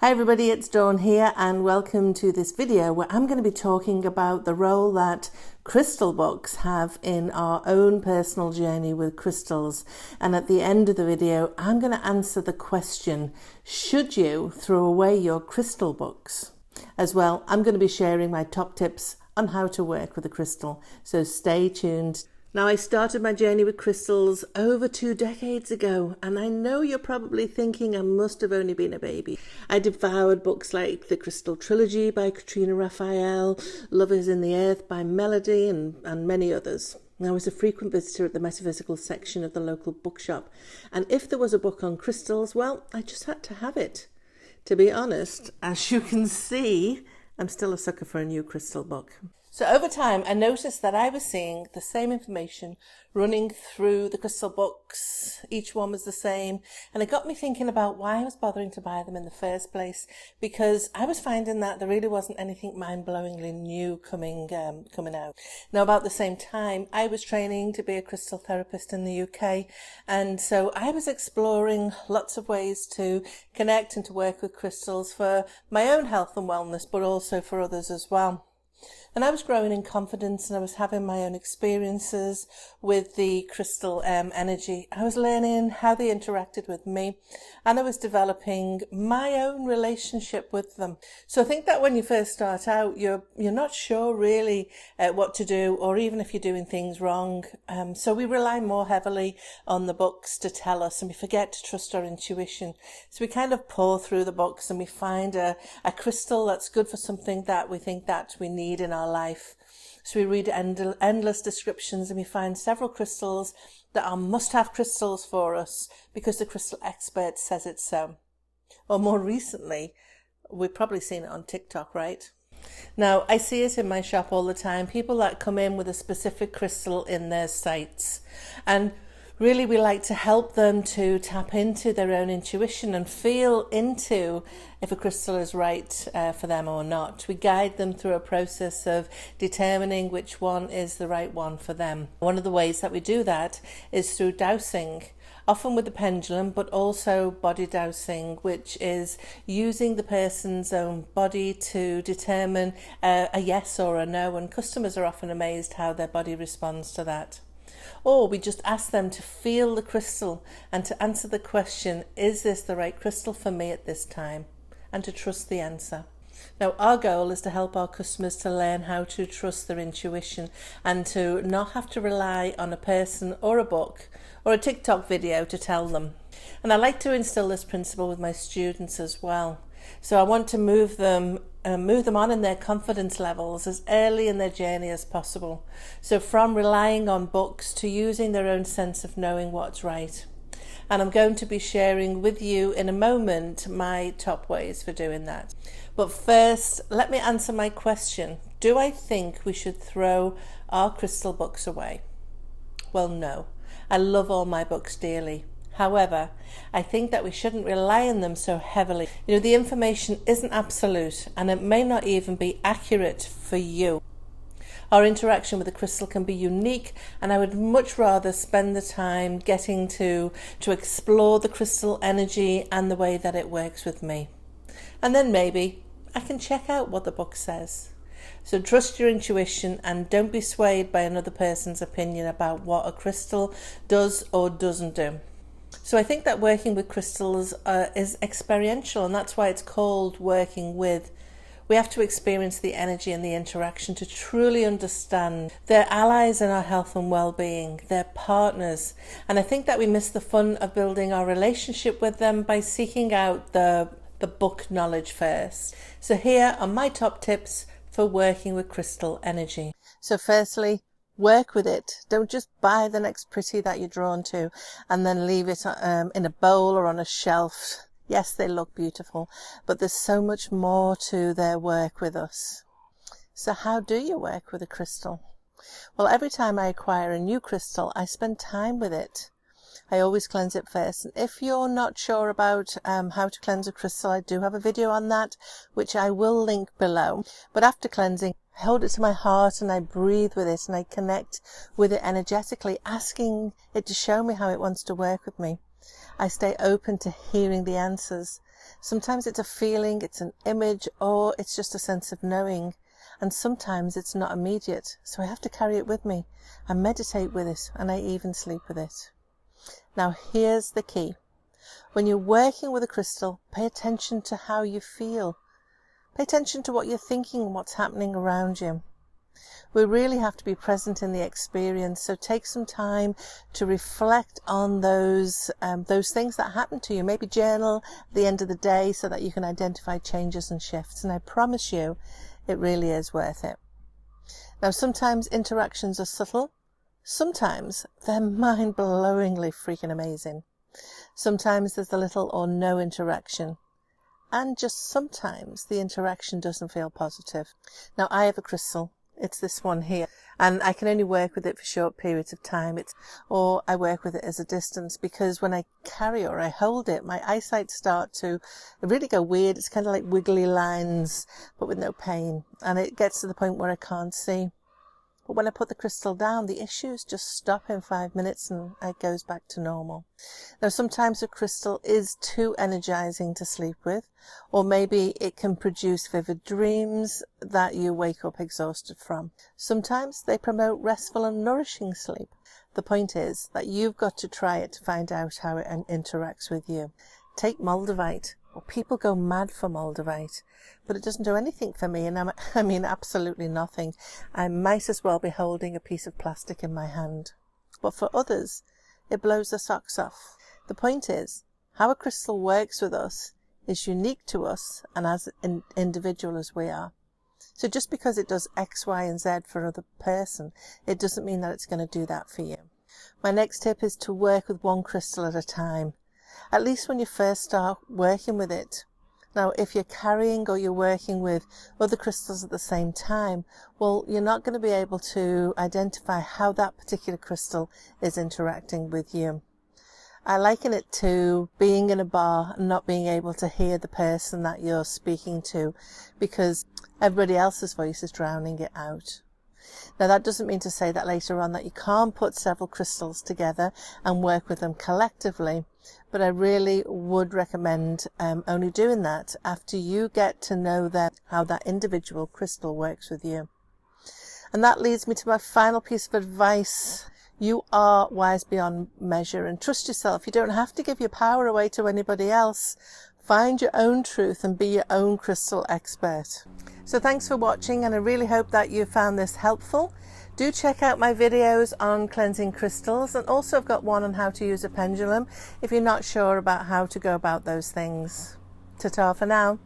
Hi everybody, it's Dawn here and welcome to this video where I'm going to be talking about the role that crystal books have in our own personal journey with crystals. And at the end of the video, I'm going to answer the question, should you throw away your crystal books? As well, I'm going to be sharing my top tips on how to work with a crystal, so stay tuned. Now, I started my journey with crystals over 2 decades ago, and I know you're probably thinking I must have only been a baby. I devoured books like The Crystal Trilogy by Katrina Raphael, Love is in the Earth by Melody, and many others. I was a frequent visitor at the metaphysical section of the local bookshop, and if there was a book on crystals, well, I just had to have it. To be honest, as you can see, I'm still a sucker for a new crystal book. So over time, I noticed that I was seeing the same information running through the crystal books. Each one was the same. And it got me thinking about why I was bothering to buy them in the first place, because I was finding that there really wasn't anything mind-blowingly new coming out. Now, about the same time, I was training to be a crystal therapist in the UK. And so I was exploring lots of ways to connect and to work with crystals for my own health and wellness, but also for others as well. And I was growing in confidence and I was having my own experiences with the crystal energy. I was learning how they interacted with me and I was developing my own relationship with them. So I think that when you first start out, you're not sure really what to do, or even if you're doing things wrong. So we rely more heavily on the books to tell us, and we forget to trust our intuition. So we kind of pour through the books and we find a crystal that's good for something that we think that we need in our life. So we read endless descriptions and we find several crystals that are must-have crystals for us because the crystal expert says it's so. Or more recently, we've probably seen it on TikTok, right? Now, I see it in my shop all the time. People that come in with a specific crystal in their sights. And really, we like to help them to tap into their own intuition and feel into if a crystal is right for them or not. We guide them through a process of determining which one is the right one for them. One of the ways that we do that is through dowsing, often with the pendulum, but also body dowsing, which is using the person's own body to determine a yes or a no. And customers are often amazed how their body responds to that. Or we just ask them to feel the crystal and to answer the question, is this the right crystal for me at this time? And to trust the answer. Now, our goal is to help our customers to learn how to trust their intuition and to not have to rely on a person or a book or a TikTok video to tell them. And I like to instill this principle with my students as well. So I want to move them on in their confidence levels as early in their journey as possible. So from relying on books to using their own sense of knowing what's right. And I'm going to be sharing with you in a moment my top ways for doing that. But first, let me answer my question. Do I think we should throw our crystal books away? Well, no. I love all my books dearly. However, I think that we shouldn't rely on them so heavily. The information isn't absolute and it may not even be accurate for you. Our interaction with the crystal can be unique, and I would much rather spend the time getting to explore the crystal energy and the way that it works with me. And then maybe I can check out what the book says. So trust your intuition and don't be swayed by another person's opinion about what a crystal does or doesn't do. So I think that working with crystals is experiential, and that's why it's called working with. We have to experience the energy and the interaction to truly understand. They're allies in our health and well-being. They're partners. And I think that we miss the fun of building our relationship with them by seeking out the book knowledge first. So here are my top tips for working with crystal energy. So firstly, work with it. Don't just buy the next pretty that you're drawn to and then leave it in a bowl or on a shelf. Yes, they look beautiful, but there's so much more to their work with us. So how do you work with a crystal? Well, every time I acquire a new crystal, I spend time with it. I always cleanse it first. And if you're not sure about how to cleanse a crystal, I do have a video on that, which I will link below. But after cleansing, I hold it to my heart and I breathe with it and I connect with it energetically, asking it to show me how it wants to work with me. I stay open to hearing the answers. Sometimes it's a feeling, it's an image, or it's just a sense of knowing. And sometimes it's not immediate, so I have to carry it with me. I meditate with it, and I even sleep with it. Now here's the key. When you're working with a crystal, pay attention to how you feel. Pay attention to what you're thinking and what's happening around you. We really have to be present in the experience, so take some time to reflect on those things that happen to you. Maybe journal at the end of the day so that you can identify changes and shifts, and I promise you it really is worth it. Now sometimes interactions are subtle, sometimes they're mind-blowingly freaking amazing. Sometimes there's a little or no interaction, and just sometimes the interaction doesn't feel positive. Now I have a crystal. It's this one here, and I can only work with it for short periods of time, or I work with it as a distance, because when I carry or I hold it, my eyesight start to really go weird. It's kind of like wiggly lines, but with no pain, and it gets to the point where I can't see. But when I put the crystal down, the issues just stop in 5 minutes and it goes back to normal. Now, sometimes a crystal is too energizing to sleep with, or maybe it can produce vivid dreams that you wake up exhausted from. Sometimes they promote restful and nourishing sleep. The point is that you've got to try it to find out how it interacts with you. Take Moldavite. Well, people go mad for Moldavite, but it doesn't do anything for me, and I mean absolutely nothing. I might as well be holding a piece of plastic in my hand. But for others, it blows the socks off. The point is, how a crystal works with us is unique to us and as an individual as we are. So just because it does X, Y, and Z for another person, it doesn't mean that it's going to do that for you. My next tip is to work with one crystal at a time, at least when you first start working with it. Now, if you're carrying or you're working with other crystals at the same time, well, you're not going to be able to identify how that particular crystal is interacting with you. I liken it to being in a bar and not being able to hear the person that you're speaking to because everybody else's voice is drowning it out. Now, that doesn't mean to say that later on that you can't put several crystals together and work with them collectively, but I really would recommend only doing that after you get to know how that individual crystal works with you. And that leads me to my final piece of advice. You are wise beyond measure, and trust yourself. You don't have to give your power away to anybody else. Find your own truth and be your own crystal expert. So thanks for watching, and I really hope that you found this helpful. Do check out my videos on cleansing crystals, and also I've got one on how to use a pendulum if you're not sure about how to go about those things. Ta-ta for now.